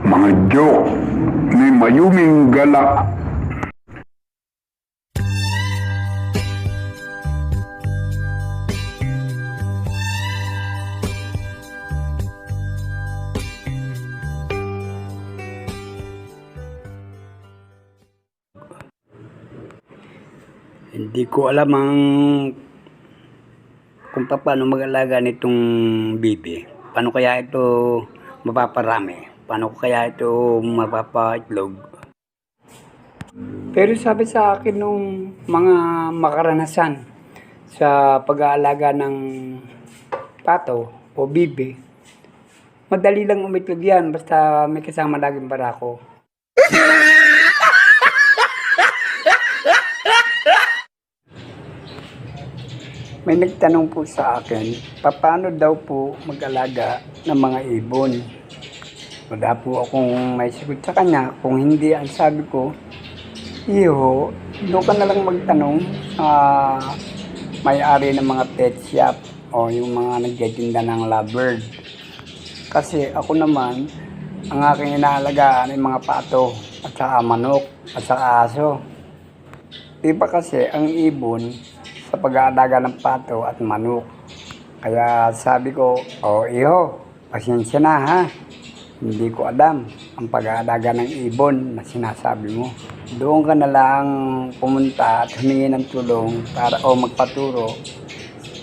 Mga joke ni Mayuming Gala. Hindi ko alam kung paano mag-alaga nitong bibi. Paano kaya ito mapaparami? Paano kaya ito mapapaitlog? Pero sabi sa akin nung mga makaranasan sa pag-aalaga ng pato o bibi, madali lang umitlog yan basta may kasama laging barako. May nagtanong po sa akin, paano daw po mag-alaga ng mga ibon? Wala po akong may sagot sa kanya. Kung hindi, ang sabi ko, iho, doon ka na lang magtanong sa may-ari ng mga pet shop o yung mga nagtitinda ng lovebird. Kasi ako naman, ang aking inaalagaan ay mga pato at saka manok at saka aso. Diba kasi ang ibon sa pag-aalaga ng pato at manok. Kaya sabi ko, iho, pasensya na ha. Hindi ko alam ang pag-aalaga ng ibon na sinasabi mo. Doon ka na lang pumunta at humingi ng tulong para magpaturo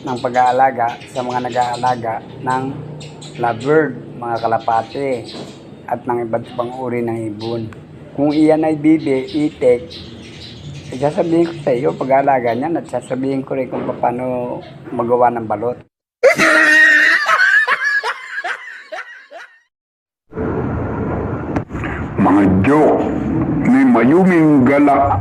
ng pag-aalaga sa mga nag-aalaga ng lovebird, mga kalapate at ng iba't ibang uri ng ibon. Kung iyan ay bibi, itik, sasabihin ko sa iyo pag-aalaga niyan at sasabihin ko rin kung paano magawa ng balot. Mga joke ni Mayuming Gala.